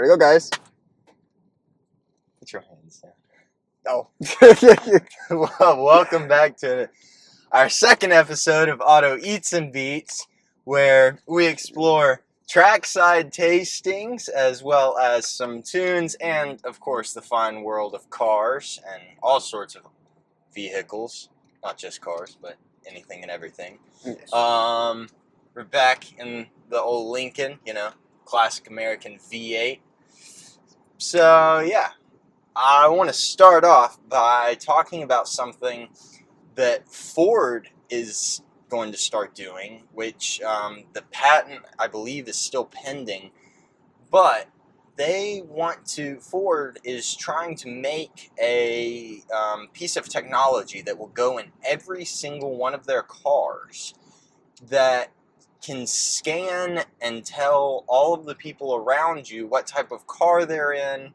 we go, guys. Put your hands down. Oh. Well, welcome back to our second episode of Auto Eats and Beats, where we explore trackside tastings as well as some tunes and, of course, the fine world of cars and all sorts of vehicles. Not just cars, but anything and everything. Yes. We're back in the old Lincoln, classic American V8. So, yeah. I want to start off by talking about something that Ford is going to start doing, which the patent, I believe, is still pending, but Ford is trying to make a piece of technology that will go in every single one of their cars that can scan and tell all of the people around you what type of car they're in,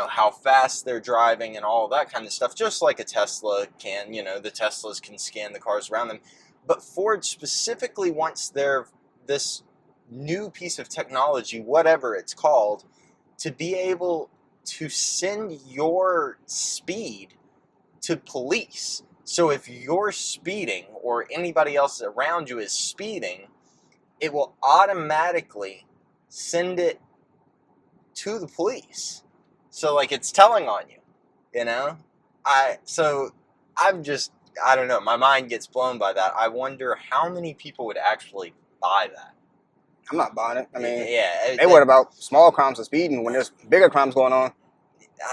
how fast they're driving and all of that kind of stuff, just like a Tesla can. The Teslas can scan the cars around them. But Ford specifically wants this new piece of technology, whatever it's called, to be able to send your speed to police. So if you're speeding or anybody else around you is speeding, it will automatically send it to the police. So, it's telling on you, I don't know, my mind gets blown by that. I wonder how many people would actually buy that. I'm not buying it. I mean, yeah, they worried about small crimes of speeding when there's bigger crimes going on.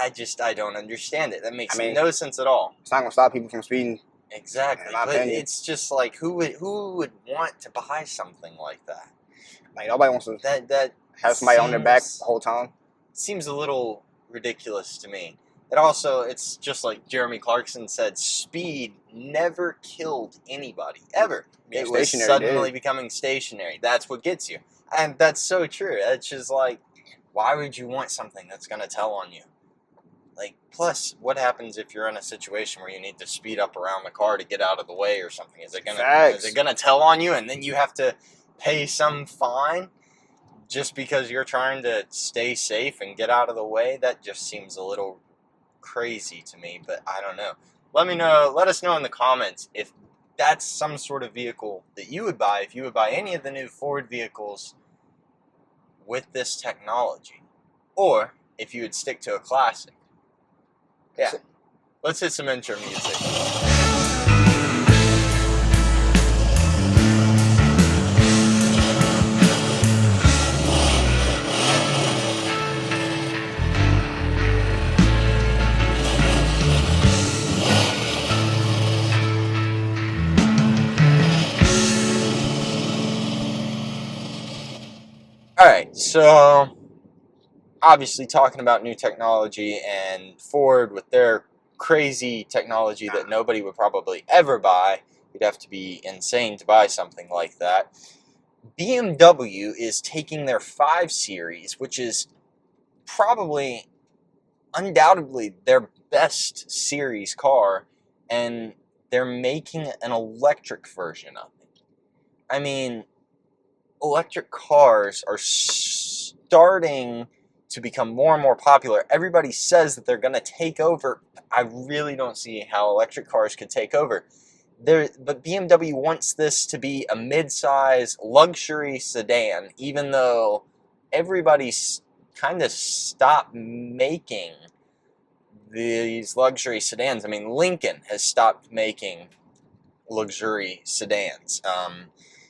I don't understand it. That makes no sense at all. It's not going to stop people from speeding. Exactly. But it's just like, who would want to buy something like that? Nobody wants to that have somebody on their back the whole time. Seems a little ridiculous to me. It's just like Jeremy Clarkson said, speed never killed anybody, ever. It was suddenly becoming stationary. That's what gets you. And that's so true. It's just like, why would you want something that's going to tell on you? Plus, what happens if you're in a situation where you need to speed up around the car to get out of the way or something? Is it gonna tell on you and then you have to pay some fine just because you're trying to stay safe and get out of the way? That just seems a little crazy to me, but I don't know. Let us know in the comments if that's some sort of vehicle that you would buy, if you would buy any of the new Ford vehicles with this technology, or if you would stick to a classic. Yeah, let's hit some intro music. Alright, so obviously talking about new technology and Ford with their crazy technology that nobody would probably ever buy. You'd have to be insane to buy something like that. BMW is taking their 5 Series, which is probably, undoubtedly, their best series car, and they're making an electric version of it. I mean, electric cars are starting to become more and more popular. Everybody says that they're going to take over. I really don't see how electric cars could take over. But BMW wants this to be a mid-size luxury sedan, even though everybody's kind of stopped making these luxury sedans. I mean, Lincoln has stopped making luxury sedans.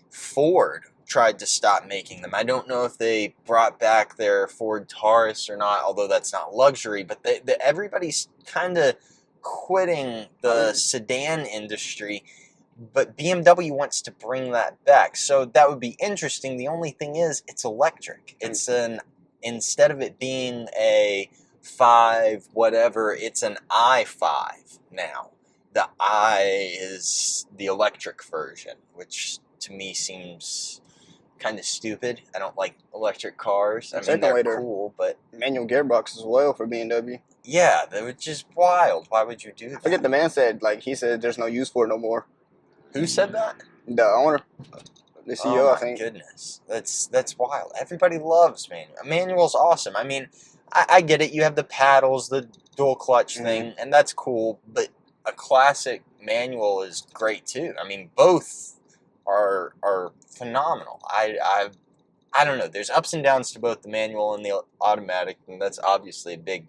Ford tried to stop making them. I don't know if they brought back their Ford Taurus or not, although that's not luxury, but everybody's kind of quitting the sedan industry, but BMW wants to bring that back. So that would be interesting. The only thing is, it's electric. Instead of it being a 5 whatever, it's an i5 now. The i is the electric version, which to me seems kind of stupid. I don't like electric cars. I mean, they're cool, but manual gearbox as well for BMW. Yeah, they were just wild. Why would you do that? I forget the man said, he said there's no use for it no more. Who said that? The owner. the Oh CEO, I my think. goodness, that's wild. Everybody loves manual. Manual's awesome. I mean, I get it. You have the paddles, the dual clutch thing, and that's cool. But a classic manual is great too. I mean, both are phenomenal. I don't know. There's ups and downs to both the manual and the automatic, and that's obviously a big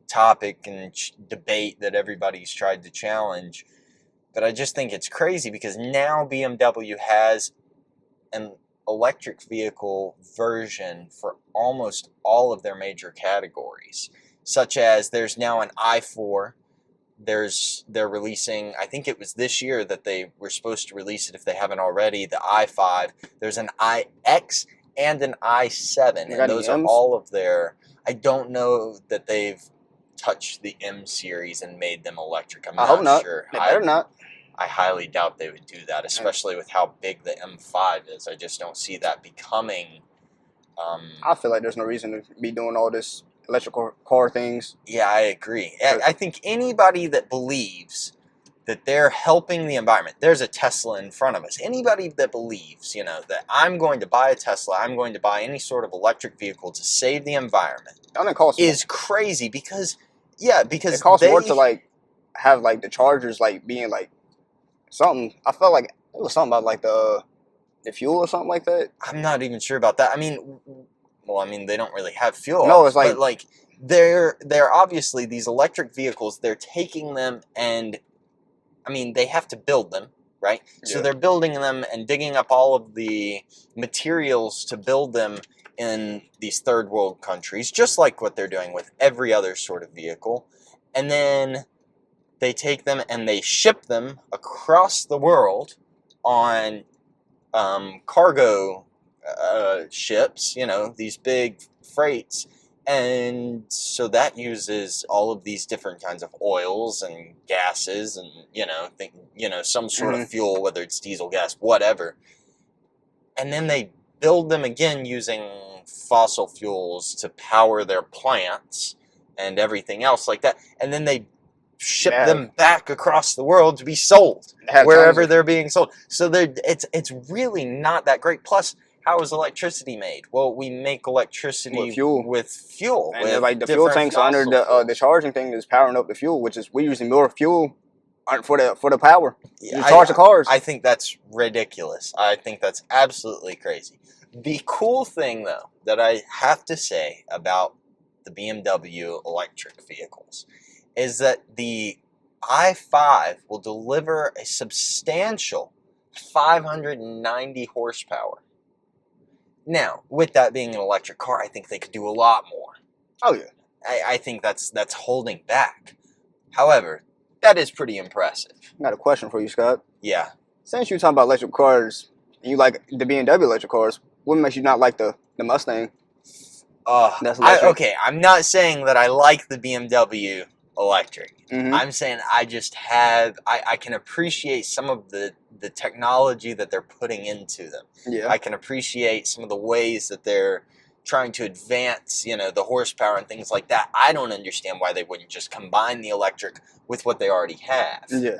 topic and debate that everybody's tried to challenge. But I just think it's crazy because now BMW has an electric vehicle version for almost all of their major categories, such as there's now an i4. They're releasing, I think it was this year that they were supposed to release it if they haven't already, the i5. There's an iX and an i7, and those are all of their, I don't know that they've touched the M series and made them electric. I hope not. They better not. I highly doubt they would do that, especially with how big the M5 is. I just don't see that becoming. I feel like there's no reason to be doing all this electrical car things. Yeah, I agree. I think anybody that believes that they're helping the environment, there's a Tesla in front of us. Anybody that believes, that I'm going to buy a Tesla, I'm going to buy any sort of electric vehicle to save the environment is crazy because it costs more to like have like the chargers like being like something. I felt like it was something about like the fuel or something like that. I'm not even sure about that. I mean, they don't really have fuel. No, it's but like they're obviously these electric vehicles. They're taking them and, I mean, they have to build them, right? Yeah. So they're building them and digging up all of the materials to build them in these third world countries, just like what they're doing with every other sort of vehicle, and then they take them and they ship them across the world on cargo ships, these big freights. And so that uses all of these different kinds of oils and gases and, some sort of fuel, whether it's diesel, gas, whatever. And then they build them again using fossil fuels to power their plants and everything else like that. And then they ship them back across the world to be sold wherever they're being sold. So it's really not that great. Plus, how is electricity made? Well, we make electricity with fuel. And like the fuel tanks under the charging thing is powering up the fuel, which is we using more fuel for the power. You charge the cars. I think that's ridiculous. I think that's absolutely crazy. The cool thing, though, that I have to say about the BMW electric vehicles is that the i5 will deliver a substantial 590 horsepower. Now, with that being an electric car, I think they could do a lot more. Oh, yeah. I think that's holding back. However, that is pretty impressive. I got a question for you, Scott. Yeah. Since you're talking about electric cars, and you like the BMW electric cars, what makes you not like the Mustang? Okay, I'm not saying that I like the BMW electric. Mm-hmm. I'm saying I can appreciate some of the technology that they're putting into them. Yeah. I can appreciate some of the ways that they're trying to advance, the horsepower and things like that. I don't understand why they wouldn't just combine the electric with what they already have. Yeah.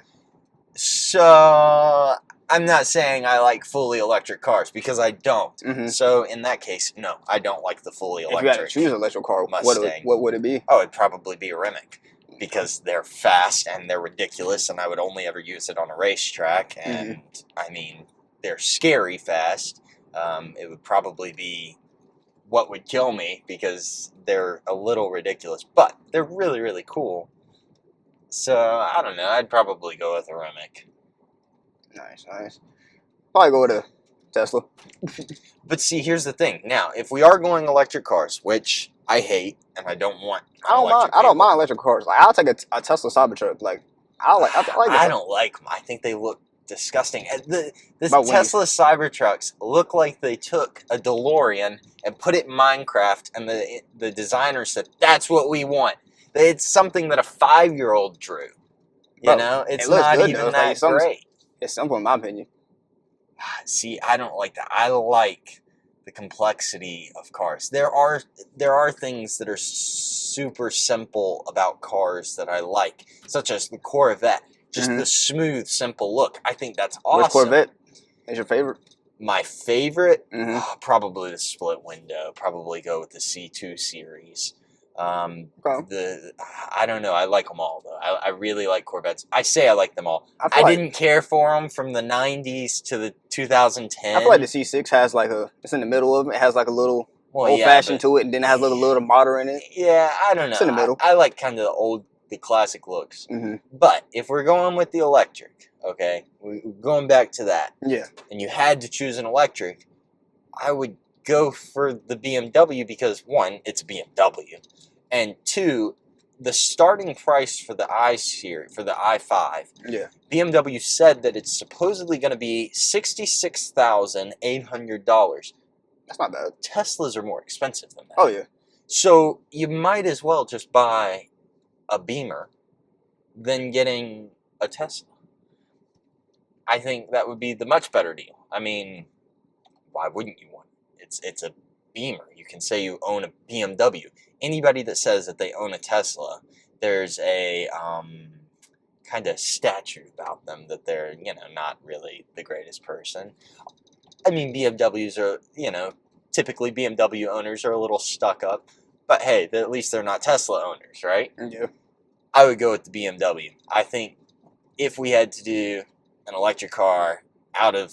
So I'm not saying I like fully electric cars because I don't. Mm-hmm. So in that case, no, I don't like the fully electric. If you had to choose an electric car, Mustang. What would it be? Oh, it'd probably be a Rimac because they're fast and they're ridiculous, and I would only ever use it on a racetrack. And I mean, they're scary fast. It would probably be what would kill me because they're a little ridiculous, but they're really, really cool. So I don't know. I'd probably go with a Rimac. Nice. Probably go with a Tesla. But see, here's the thing. Now, if we are going electric cars, which I hate and I don't want, I don't mind electric cars. Like I'll take a Tesla Cybertruck. Like I like. I don't like them. I think they look disgusting. This Tesla Cybertrucks look like they took a DeLorean and put it in Minecraft, and the designer said that's what we want. It's something that a 5-year-old drew. It's not even that great. It's simple in my opinion. See, I don't like that. I like the complexity of cars. There are things that are super simple about cars that I like, such as the Corvette. Just the smooth, simple look. I think that's awesome. Which Corvette is your favorite? My favorite, Hmm. probably the split window. Probably go with the C2 series. Okay. I don't know. I like them all though. I really like Corvettes. I say I like them all. I feel I like didn't care for them from the '90s to the I feel like the 2010. C6 has like a. It's in the middle of it. It has like a little Well, old yeah, fashioned but to it, and then it has like a little modern in it. yeah, I don't It's know. in the middle. I like kind of the classic looks. Hmm. But if we're going with the electric, okay, we're going back to that, Yeah. and you had to choose an electric, I would go for the BMW because one, it's a BMW, and two, the starting price for the I series for the i5, Yeah. BMW said that it's supposedly going to be $66,800. That's not bad. Teslas are more expensive than that. Oh yeah. So you might as well just buy a Beamer than getting a Tesla. I think that would be the much better deal. I mean, why wouldn't you want it? It's a Beamer. You can say you own a BMW. Anybody that says that they own a Tesla, there's a kind of statue about them that they're, not really the greatest person. I mean, BMWs are, typically BMW owners are a little stuck up, but hey, at least they're not Tesla owners, right? Yeah. I would go with the BMW. I think if we had to do an electric car out of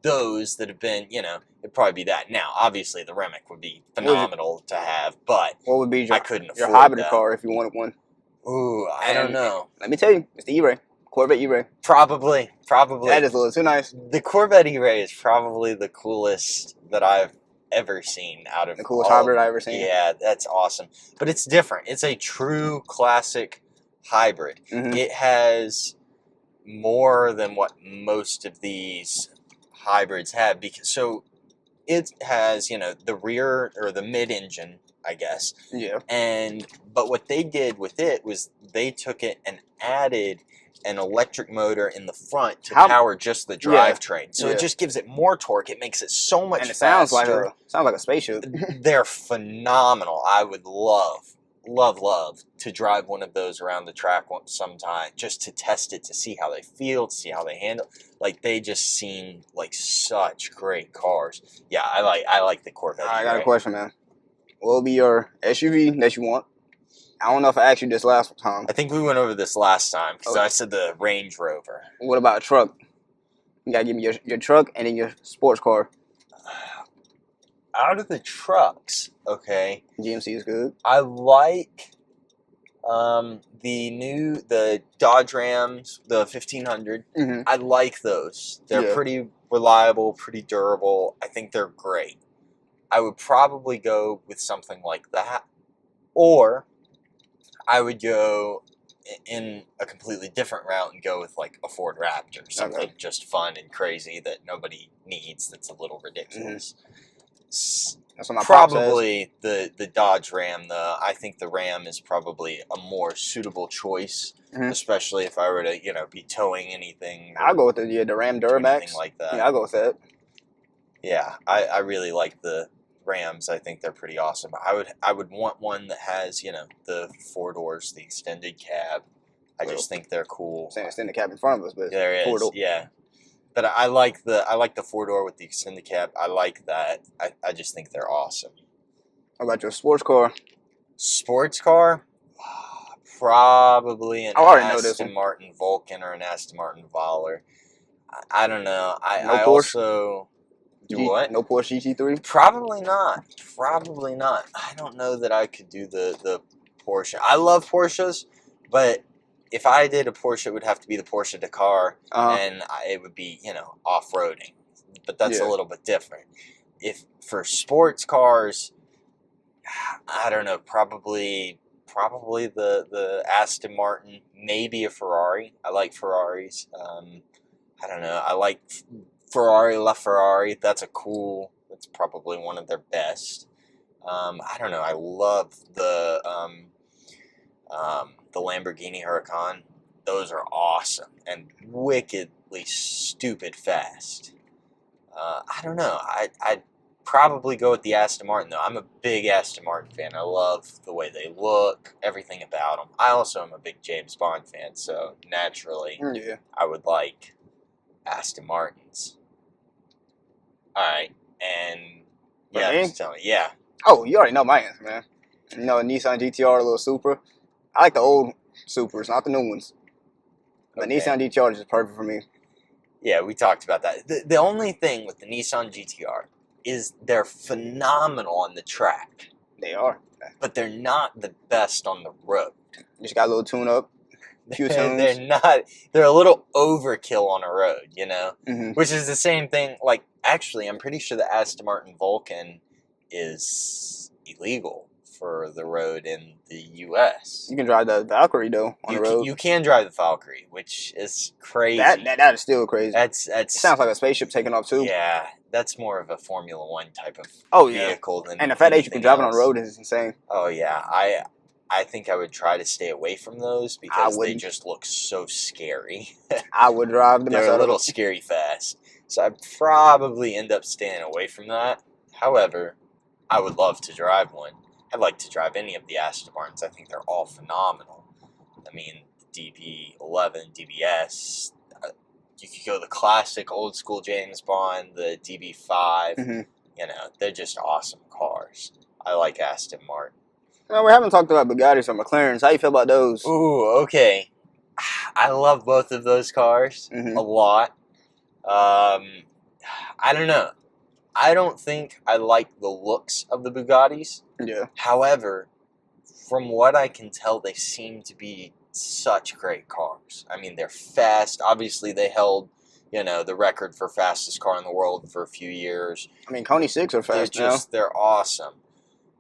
those that have been, it'd probably be that. Now, obviously, the Remick would be phenomenal to have, but What would be I couldn't your afford hybrid that. car if you wanted one? Ooh, I don't And know. let me tell you, it's the E-Ray, Corvette E-Ray. Probably. That is a little too nice. The Corvette E-Ray is probably the coolest that I've ever seen out of The coolest all of hybrid them. I've ever seen. Yeah, that's awesome. But it's different. It's a true classic hybrid. Hmm. It has more than what most of these hybrids have, because so it has, the rear or the mid-engine, I guess. Yeah. But what they did with it was they took it and added an electric motor in the front to power just the drivetrain. So it just gives it more torque. It makes it so much And it faster. sounds like a spaceship. They're phenomenal. I would love to drive one of those around the track sometime, just to test it, to see how they feel, to see how they handle. Like, they just seem like such great cars. Yeah, I like the Corvette. I got a question, man. What will be your SUV that you want? I don't know if I asked you this last time. I think we went over this last time because I said the Range Rover. What about a truck? You gotta give me your truck and then your sports car. Out of the trucks, okay, GMC is good. I like the Dodge Rams, the 1500. Mm-hmm. I like those. They're pretty reliable, pretty durable. I think they're great. I would probably go with something like that, or I would go in a completely different route and go with like a Ford Raptor, something just fun and crazy that nobody needs. That's a little ridiculous. That's what my Probably the Dodge Ram. I think the Ram is probably a more suitable choice, especially if I were to be towing anything. I'll go with the Ram Duramax, anything like that. Yeah, I'll go with that. Yeah, I really like the Rams. I think they're pretty awesome. I would want one that has the 4 doors, the extended cab. I just think they're cool. Saying extended cab in front of us, but there is, yeah. But I like the 4-door with the extended cab. I like that. I just think they're awesome. How about your sports car? Sports car? Probably an Aston Martin Vulcan or an Aston Martin Voller. I don't know. I also do what? No Porsche GT3? Probably not. Probably not. I don't know that I could do the Porsche. I love Porsches, but if I did a Porsche, it would have to be the Porsche Dakar, and it would be, off-roading. But that's a little bit different. If for sports cars, I don't know, probably the Aston Martin, maybe a Ferrari. I like Ferraris. I don't know. I like Ferrari LaFerrari. That's probably one of their best. I don't know. I love the Lamborghini Huracan. Those are awesome and wickedly stupid fast. I don't know. I'd probably go with the Aston Martin, though. I'm a big Aston Martin fan. I love the way they look, everything about them. I also am a big James Bond fan, so naturally, I would like Aston Martins. All right, and For yeah, me, just tell me. Yeah, oh, you already know my answer, man. You know, a Nissan GTR, a little Supra. I like the old Supras, not the new ones. The okay. Nissan GTR is just perfect for me. Yeah, we talked about that. The only thing with the Nissan GTR is they're phenomenal on the track, They are. but they're not the best on the road. Just got a little tune up, few tunes. They're not. They're a little overkill on a road, you know. Hmm. Which is the same thing. Like, actually, I'm pretty sure the Aston Martin Vulcan is illegal for the road in the U.S. You can drive the Valkyrie though on the road. You can drive the Valkyrie, which is That, crazy. that that is still crazy. That's It sounds like a spaceship taking off too. yeah. That's more of a Formula One type of Oh yeah, vehicle than and the fact that you can anything drive it on the else. road is insane. Oh yeah, I think I would try to stay away from those I because they wouldn't. just look so scary. I would drive the mess They're a out of little it. scary fast. So I'd probably end up staying away from that. However, I would love to drive one. I'd like to drive any of the Aston Martins. I think they're all phenomenal. I mean, DB11, DBS. You could go the classic old school James Bond, the DB5. Hmm. You know, they're just awesome cars. I like Aston Martin. No, we haven't talked about Bugattis or McLarens. How you feel about those? Ooh, okay. I love both of those cars a Hmm. lot. I don't know. I don't think I like the looks of the Bugattis. Yeah. However, from what I can tell, they seem to be such great cars. I mean, they're fast. Obviously, they held, the record for fastest car in the world for a few years. I mean, Coney 6 are fast now. They're awesome.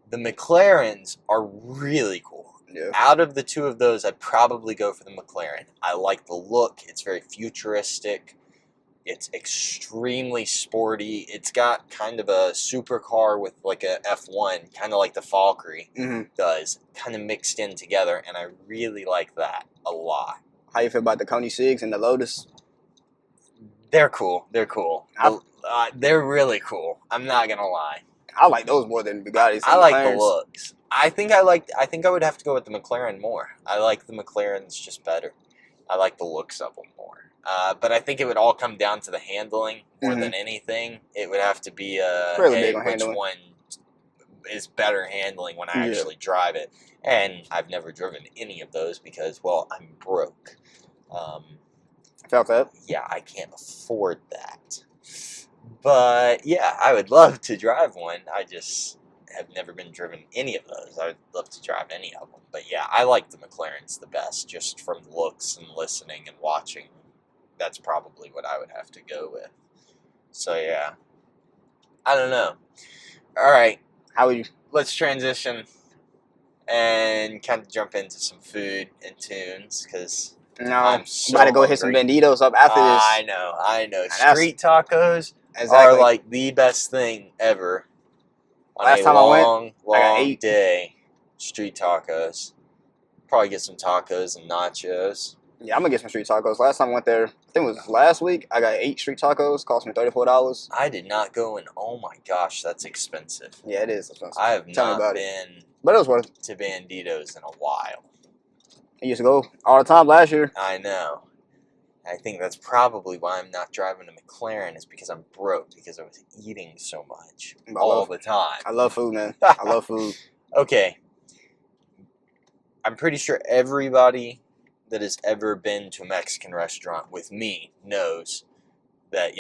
The McLarens are really cool. Yeah. Out of the two of those, I'd probably go for the McLaren. I like the look. It's very futuristic. It's extremely sporty. It's got kind of a supercar with like a F1, kind of like the Valkyrie Hmm. does, kind of mixed in together, and I really like that a lot. How you feel about the Coney 6 and the Lotus? They're cool. They're cool. I, They're really cool. I'm not gonna lie. I like those more than Bugattis I and like the McLarens. looks. I think I would have to go with the McLaren more. I like the McLarens just better. I like the looks of them more. But I think it would all come down to the handling more than anything. It would have to be Really hey, big on which handling. one is better handling when I Yeah. actually drive it. And I've never driven any of those because, well, I'm broke. Felt that. Yeah, I can't afford that. But yeah, I would love to drive one. I just have never been driven any of those. I would love to drive any of them. But yeah, I like the McLarens the best, just from looks and listening and watching. That's probably what I would have to go with. So yeah, I don't know. All right, How would you? let's transition and kind of jump into some food and tunes because No, I'm I'm so about to go hit some hungry. banditos up after this. I know. that's- Street tacos are Exactly. like the best thing ever on Last a time I went, long, I got long 8. day. Street tacos. Probably get some tacos and nachos. Yeah, I'm gonna get some street tacos. Last time I went there, I think it was last week. I got 8 street tacos. Cost me $34. I did not go in. Oh my gosh, that's expensive. Yeah, it is expensive. I have Tell me not about been But it was worth it. to Banditos in a while. I used to go all the time last year. I know. I think that's probably why I'm not driving a McLaren is because I'm broke because I was eating so much all the time. I love food, man. I love food. Okay. I'm pretty sure everybody that has ever been to a Mexican restaurant with me knows that,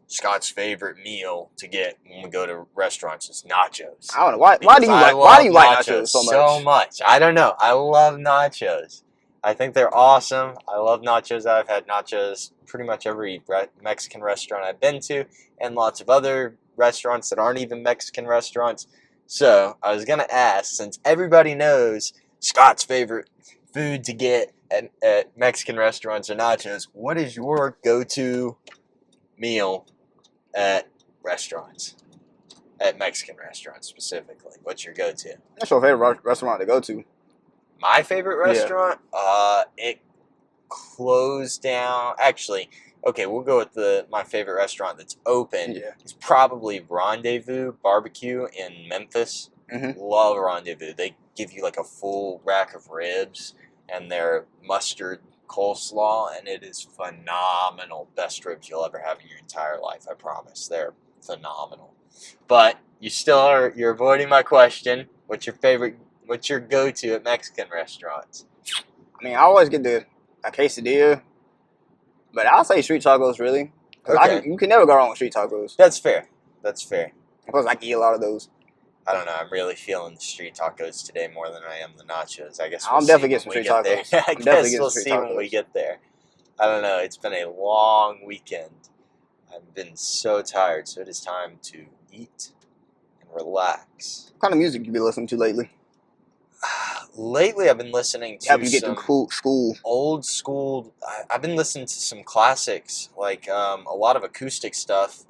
Scott's favorite meal to get when we go to restaurants is nachos. I don't know why. Because Why do you like nachos so much? So much. I don't know. I love nachos. I think they're awesome. I love nachos. I've had nachos pretty much every Mexican restaurant I've been to, and lots of other restaurants that aren't even Mexican restaurants. So I was gonna ask, since everybody knows Scott's favorite food to get at Mexican restaurants are nachos, what is your go-to meal at restaurants? At Mexican restaurants specifically, what's your go-to? That's your favorite restaurant to go to. My favorite Yeah. restaurant? It closed down. Actually, okay, we'll go with my favorite restaurant that's open. Yeah. It's probably Rendezvous Barbecue in Memphis. Mhm. Love Rendezvous. They give you like a full rack of ribs and their mustard coleslaw, and it is phenomenal. Best ribs you'll ever have in your entire life, I promise. They're phenomenal. But you're avoiding my question. What's your go-to at Mexican restaurants? I mean, I always get a quesadilla, but I'll say street tacos really, because Okay, you can never go wrong with street tacos. that's fair. That's fair. Plus, I can eat a lot of those. I don't know. I'm really feeling the street tacos today more than I am the nachos. I guess I'm we'll definitely see getting some when we street get there. tacos. I I'm definitely guess getting we'll some street see when we tacos. get there. I don't know. It's been a long weekend. I've been so tired, so it is time to eat and relax. What kind of music you be listening to lately? Lately, I've been listening to Help you get through some school. old school. I've been listening to some classics, like a lot of acoustic stuff.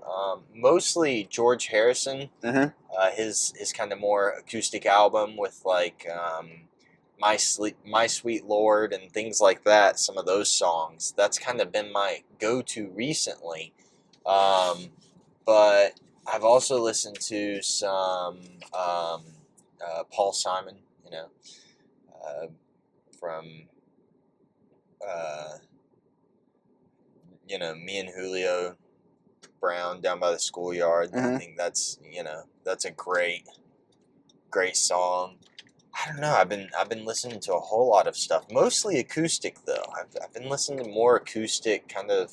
Mostly George Harrison. Mm-hmm. His kind of more acoustic album with like My Sweet Lord and things like that. Some of those songs. That's kind of been my go-to recently. But I've also listened to some Paul Simon. Uh, from uh, me and Julio Brown down by the schoolyard. Mm-hmm. I think that's a great song. I don't know. I've been listening to a whole lot of stuff, mostly acoustic though. I've been listening to more acoustic, kind of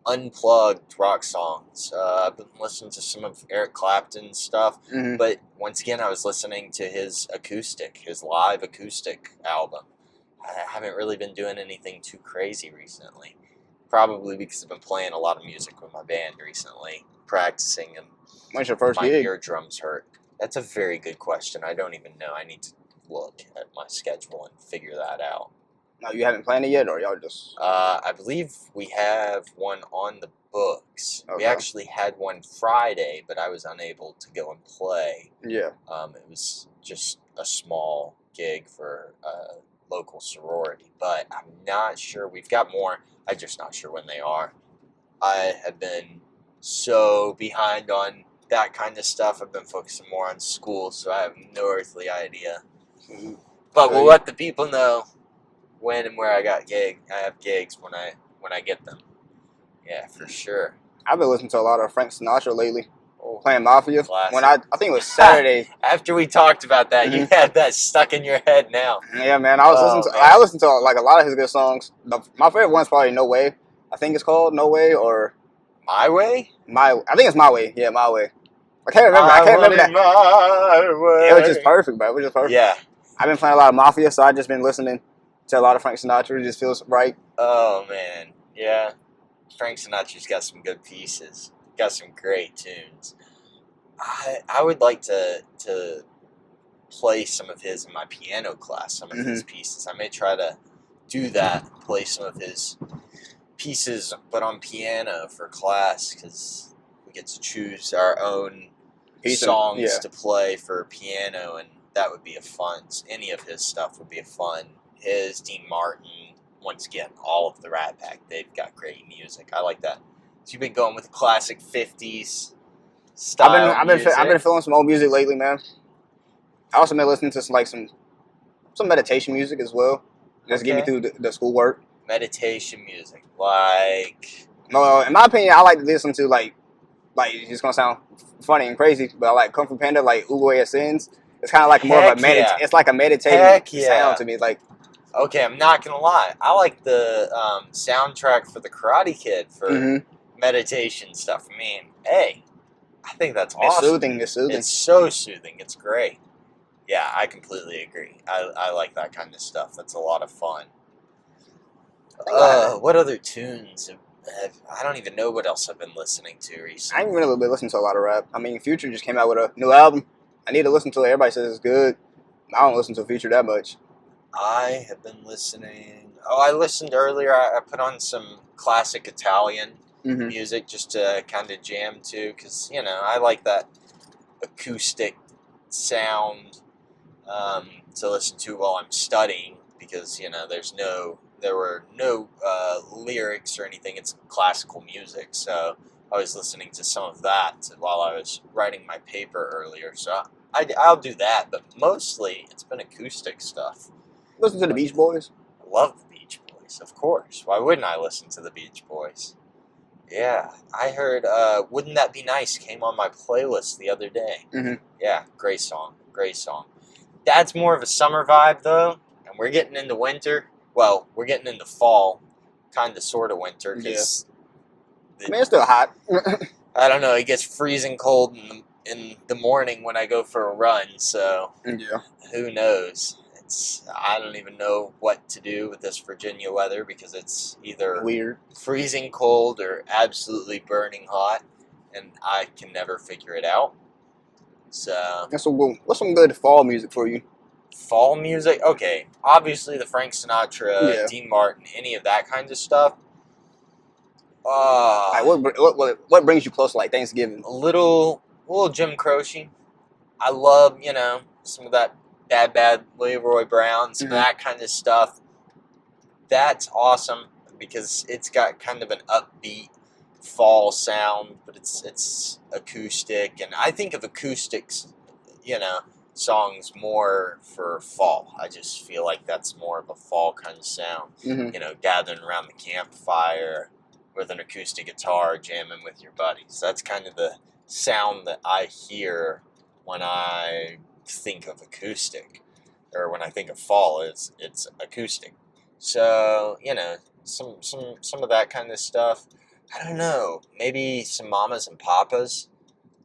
unplugged rock songs. I've been listening to some of Eric Clapton's stuff, Mm-hmm. but once again, I was listening to his live acoustic album. I haven't really been doing anything too crazy recently. Probably because I've been playing a lot of music with my band recently, practicing, and When's your first my gig? eardrums hurt. That's a very good question. I don't even know. I need to look at my schedule and figure that out. No, you haven't planned it yet, or y'all just? I believe we have one on the books. We Okay. actually had one Friday, but I was unable to go and play. Yeah. It was just a small gig for a local sorority, but I'm not sure. We've got more. I'm just not sure when they are. I have been so behind on that kind of stuff. I've been focusing more on school, so I have no earthly idea. But we'll let the people know when and where I have gigs when I get them. Yeah, for sure. I've been listening to a lot of Frank Sinatra lately. Oh, Playing Mafia. classic. When I think it was Saturday. After we talked about that, you had that stuck in your head now. Yeah, man. I listened to like a lot of his good songs. My favorite one's probably No Way. I think it's called No Way or My Way. I think it's My Way. Yeah, My Way. I can't remember that. My way. It was just perfect, bro. It was just perfect. Yeah. I've been playing a lot of Mafia, so I've just been listening to a lot of Frank Sinatra. It just feels right. Oh man, yeah. Frank Sinatra's got some good pieces. Got some great tunes. I would like to play some of his in my piano class. Some of his pieces. I may try to do that. Play some of his pieces, but on piano for class, because we get to choose our own songs to play for piano, and that would be a fun. Any of his stuff would be a fun. His Dean Martin, once again, all of the Rat Pack. They've got great music. I like that. So you've been going with the classic '50s style. I've been feeling some old music lately, man. I also been listening to some meditation music as well. Just get me through the schoolwork. Meditation music, like. No, in my opinion, I like to listen to like it's gonna sound funny and crazy, but I like Kung Fu Panda, like Ugo Sins. It's kind of like more of a It's like a meditative sound to me. Like, okay, I'm not gonna lie. I like the soundtrack for the Karate Kid for meditation stuff. I mean, hey, I think that's awesome. It's soothing. It's so soothing. It's great. Yeah, I completely agree. I like that kind of stuff. That's a lot of fun. What other tunes? I don't even know what else I've been listening to recently. I ain't really been listening to a lot of rap. I mean, Future just came out with a new album. I need to listen to it. Everybody says it's good. I don't listen to Future that much. I have been listening. Oh, I listened earlier. I put on some classic Italian music just to kind of jam to, because I like that acoustic sound to listen to while I'm studying, because there were no lyrics or anything. It's classical music, so I was listening to some of that while I was writing my paper earlier. So I'll do that, but mostly it's been acoustic stuff. Listen to the Beach Boys. I love the Beach Boys, of course. Why wouldn't I listen to the Beach Boys? Yeah, I heard Wouldn't That Be Nice came on my playlist the other day. Mm-hmm. Yeah, great song. Great song. That's more of a summer vibe, though, and we're getting into winter. Well, we're getting into fall, kind of, sort of winter, because I mean, it's still hot. I don't know, it gets freezing cold in the morning when I go for a run, so Yeah. who knows? I don't even know what to do with this Virginia weather because it's either Weird. freezing cold or absolutely burning hot, and I can never figure it out. So, What's some good fall music for you? fall music, okay, obviously the Frank Sinatra, Yeah. Dean Martin, any of that kind of stuff. Like what brings you close to like Thanksgiving? A little Jim Croce. I love, some of that Bad Leroy Brown, some of that kind of stuff. That's awesome because it's got kind of an upbeat fall sound, but it's acoustic, and I think of acoustics, songs more for fall. I just feel like that's more of a fall kind of sound. Gathering around the campfire with an acoustic guitar, jamming with your buddies. That's kind of the sound that I hear when I think of acoustic, or when I think of fall. It's acoustic. So some of that kind of stuff. I don't know. Maybe some Mamas and Papas,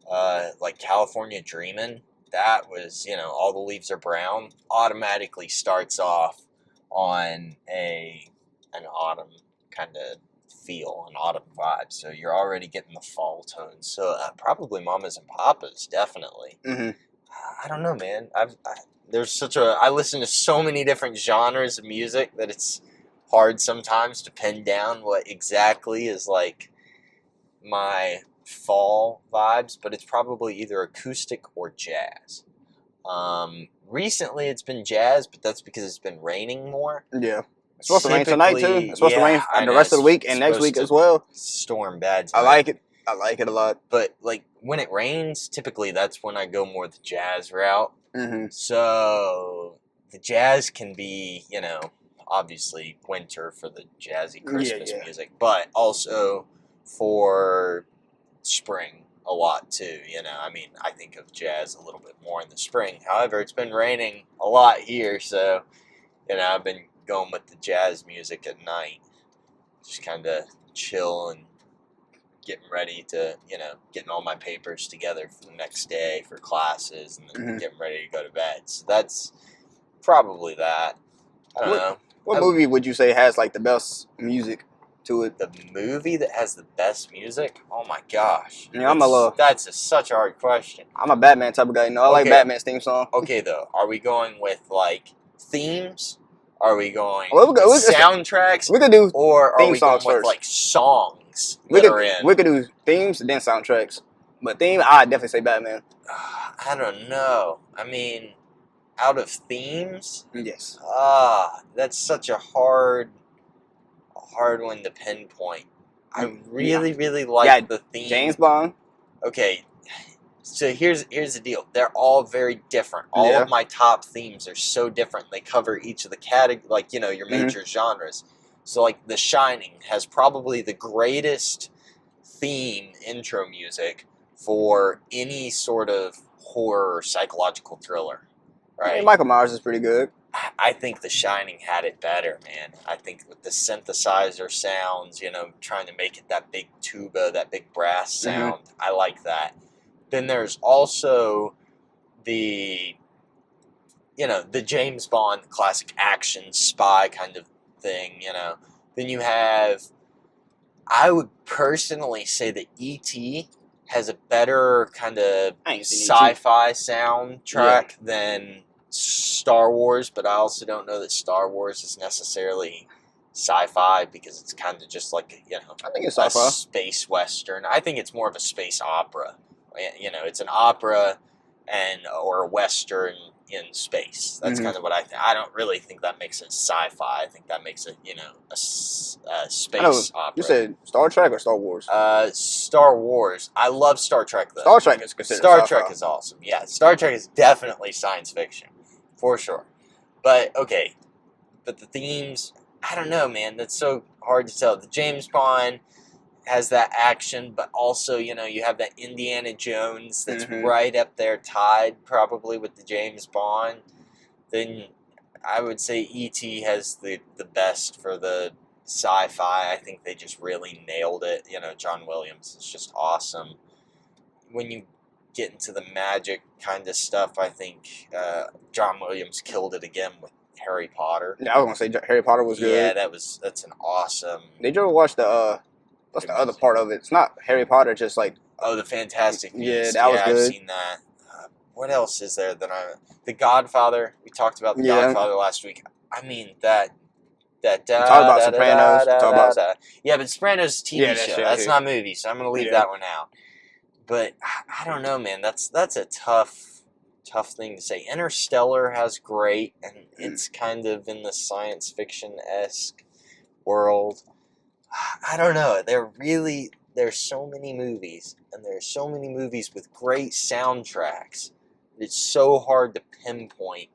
like California Dreamin'. That was, All the Leaves Are Brown. Automatically starts off on an autumn kind of feel, an autumn vibe. So you're already getting the fall tones. So probably Mamas and Papas, definitely. I don't know, man. I listen to so many different genres of music that it's hard sometimes to pin down what exactly is like my fall vibes, but it's probably either acoustic or jazz. Recently it's been jazz, but that's because it's been raining more. Yeah. It's supposed to rain tonight too. It's supposed to rain the rest of the week and next week as well. Storm bad tonight. I like it a lot. But like when it rains, typically that's when I go more the jazz route. So the jazz can be, obviously winter for the jazzy Christmas music, but also for spring a lot too. I think of jazz a little bit more in the spring. However, it's been raining a lot here, so I've been going with the jazz music at night, just kind of chill and getting ready to, getting all my papers together for the next day for classes, and then getting ready to go to bed. So that's probably that. I don't know. What movie would you say has like the best music to it? The movie that has the best music? Oh my gosh. Yeah, that's such a hard question. I'm a Batman type of guy. I like Batman's theme song. Okay, though. Are we going with like themes? Are we going soundtracks? We could do or are we going with first. like songs We could do themes and then soundtracks. But theme, I'd definitely say Batman. I don't know. I mean, out of themes? Yes. That's such a hard one to pinpoint. I really like the theme. James Bond. Okay, so here's the deal. They're all very different. All of my top themes are so different. They cover each of the category, your major genres. So like The Shining has probably the greatest theme intro music for any sort of horror or psychological thriller, right? I mean, Michael Myers is pretty good. I think The Shining had it better, man. I think with the synthesizer sounds, trying to make it that big tuba, that big brass sound, I like that. Then there's also the James Bond classic action spy kind of thing, Then you have, I would personally say that E.T. has a better kind of sci-fi soundtrack than Star Wars, but I also don't know that Star Wars is necessarily sci-fi because it's kind of just like, I think it's a sci-fi. space western. I think it's more of a space opera. It's an opera or a western in space. That's kind of what I think. I don't really think that makes it sci-fi. I think that makes it, a space opera. You said Star Trek or Star Wars? Star Wars. I love Star Trek, though. Star Trek is considered Star sci-fi. Trek is awesome. Yeah, Star Trek is definitely science fiction, for sure. But, okay, the themes, I don't know, man. That's so hard to tell. The James Bond, has that action, but also, you know, you have that Indiana Jones that's right up there, tied probably with the James Bond. Then I would say E.T. has the best for the sci-fi. I think they just really nailed it. You know, John Williams is just awesome. When you get into the magic kind of stuff, I think John Williams killed it again with Harry Potter. Yeah, I was gonna say Harry Potter was good. Yeah, that's an awesome. Did you ever watch what's the other part of it? It's not Harry Potter, just like the Fantastic Beasts. Yeah, that was good. I've seen that. What else is there that The Godfather. We talked about The Godfather last week. I mean that. Talk about Sopranos. Yeah, but Sopranos TV show. That's not movie, so I'm gonna leave that one out. But I don't know, man. That's a tough thing to say. Interstellar has great, and it's kind of in the science fiction-esque world. I don't know. There's so many movies, and there's so many movies with great soundtracks. It's so hard to pinpoint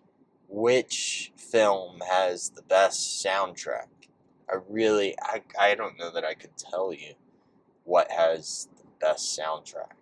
which film has the best soundtrack. I don't know that I could tell you what has the best soundtrack.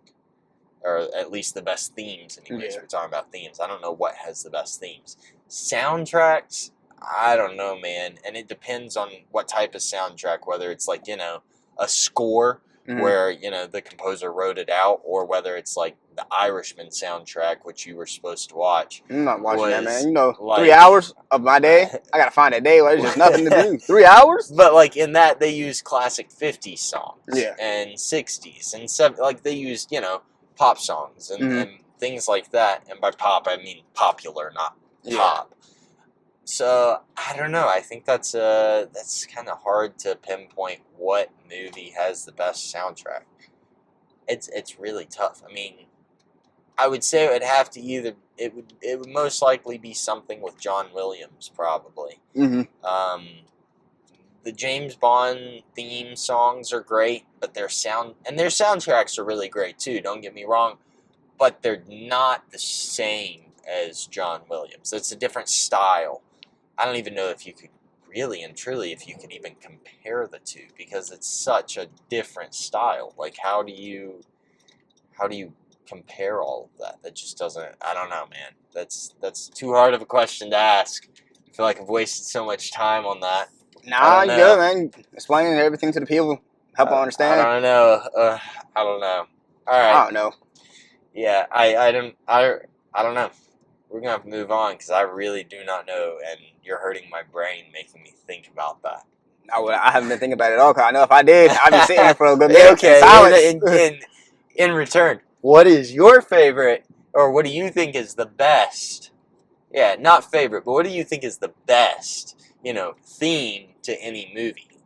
Or at least the best themes, anyways. We're talking about themes. I don't know what has the best themes. Soundtracks, I don't know, man. And it depends on what type of soundtrack, whether it's like, you know, a score where, you know, the composer wrote it out, or whether it's like the Irishman soundtrack, which you were supposed to watch. I'm not watching that, man. You know, like, 3 hours of my day, I gotta find a day where there's just nothing to do. 3 hours? But like in that, they use classic 50s songs and 60s and like they used, you know, pop songs and things like that. And by pop, I mean popular, not pop. So I don't know. I think that's kind of hard to pinpoint what movie has the best soundtrack. It's really tough. I mean, I would say it would have to it would most likely be something with John Williams, probably. The James Bond theme songs are great, but their soundtracks are really great too. Don't get me wrong, but they're not the same as John Williams. It's a different style. I don't even know if you could really and truly, if you could even compare the two, because it's such a different style. Like, how do you compare all of that? That just doesn't. I don't know, man. That's too hard of a question to ask. I feel like I've wasted so much time on that. Nah, you good, man. Explaining everything to the people, help them understand. I don't know. I don't know. All right. I don't know. Yeah, I don't know. We're gonna have to move on because I really do not know, and you're hurting my brain, making me think about that. I haven't been thinking about it at all. Cause I know if I did, I'd be sitting here for a good minute. Okay. In return, what is your favorite, or what do you think is the best? Yeah, not favorite, but what do you think is the best? You know, theme to any movie.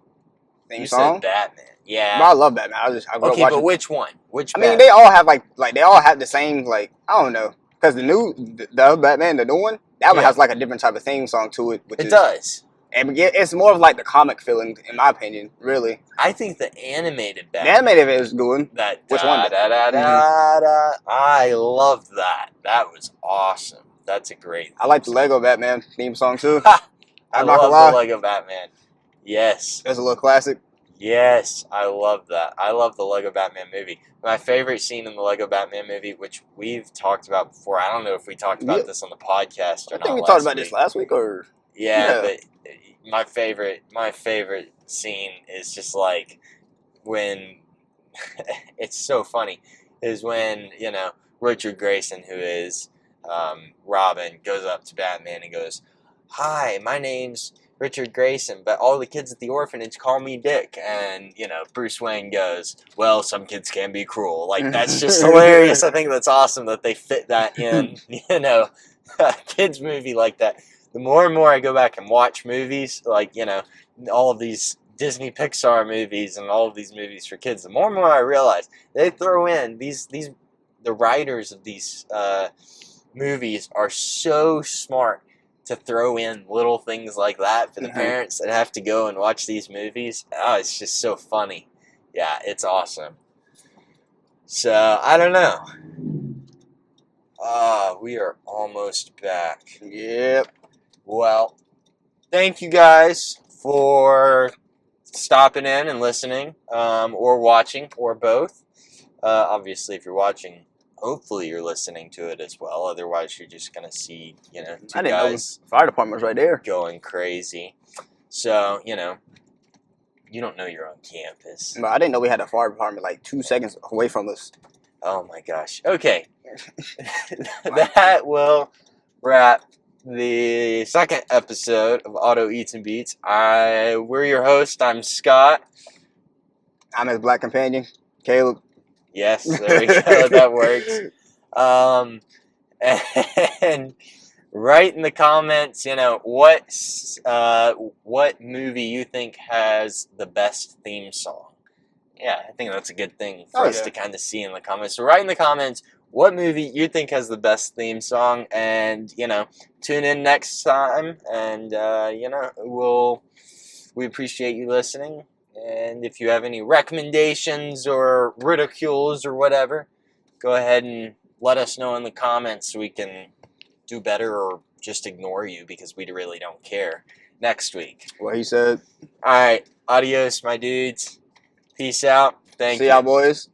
Theme you song? Said Batman. Yeah. I love Batman. Okay, but which one? I mean, they all have they all have the same I don't know. Because the Batman, the new one, that one has like a different type of theme song to it. It does. And it's more of like the comic feeling, in my opinion, really. I think the animated Batman. The animated is good. Which one? I love that. That was awesome. That's a great. I like the Lego Batman theme song too. I love the Lego Batman. Yes. That's a little classic. Yes, I love that. I love the Lego Batman movie. My favorite scene in the Lego Batman movie, which we've talked about before. I don't know if we talked about this on the podcast or not. I think we talked about this last week, or but my favorite scene is just like when it's so funny is when, you know, Richard Grayson, who is Robin, goes up to Batman and goes, "Hi, my name's Richard Grayson, but all the kids at the orphanage call me Dick." And, you know, Bruce Wayne goes, "Well, some kids can be cruel." Like, that's just hilarious. I think that's awesome that they fit that in, you know, a kids movie like that. The more and more I go back and watch movies, like, you know, all of these Disney Pixar movies and all of these movies for kids, the more and more I realize they throw in the writers of these movies are so smart to throw in little things like that for the parents that have to go and watch these movies. Oh, it's just so funny. Yeah, it's awesome. So, I don't know. We are almost back. Yep. Well, thank you guys for stopping in and listening, or watching, or both. Obviously, if you're watching, hopefully you're listening to it as well. Otherwise, you're just gonna see, two I didn't know the guys fire department was right there. going crazy. So, you don't know you're on campus. But I didn't know we had a fire department like 2 seconds away from us. Oh my gosh. Okay. That will wrap the second episode of Auto Eats and Beats. We're your host. I'm Scott. I'm his black companion, Caleb. Yes, there we go. That works. And write in the comments, what movie you think has the best theme song. Yeah, I think that's a good thing for us to kind of see in the comments. So write in the comments what movie you think has the best theme song, and tune in next time. And we appreciate you listening. And if you have any recommendations or ridicules or whatever, go ahead and let us know in the comments so we can do better, or just ignore you because we really don't care next week. What he said. All right. Adios, my dudes. Peace out. Thank you. See y'all, boys.